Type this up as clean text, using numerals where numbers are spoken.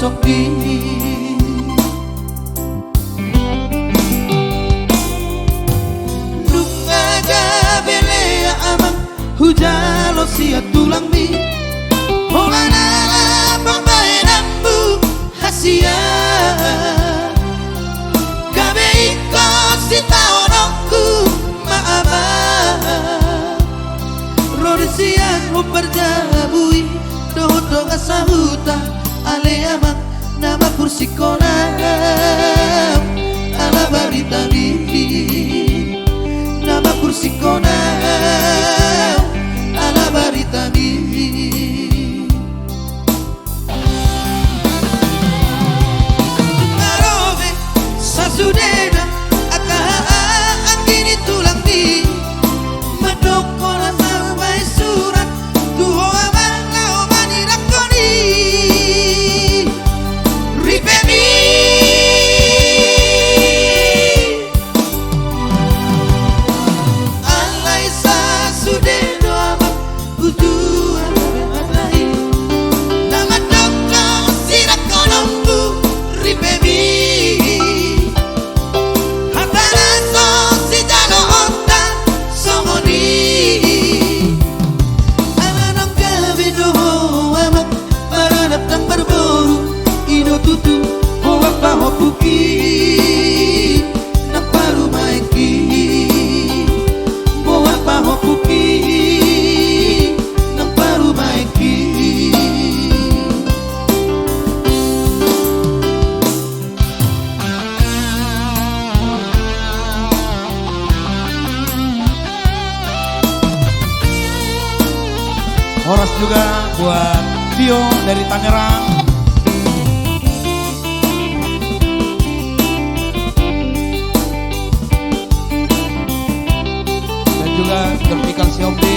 sok di nunga gabele amang hujalo sia tulang mi holana pambaenambu hasia gabe iko sita onongku maaba rodesian berjabui dodo ngasahuta ale amang nama kursi konam ala barita bibi nama kursi konam ala barita bibi Marobe sasudena akahaan angkini tulang di madokona sampai surat tuho amang lao manirakoni ripemi alai sasudena amang ujuan alai nama dokna sirakonongku ripemi hatara so si jalo otak songoni amanong gabi doho amang para datang berburu ino tutu hoak baho puki namparu maiki hoak baho puki namparu maiki Horas juga buat Tio dari Tangerang. Dan juga Vertikal Xiaomi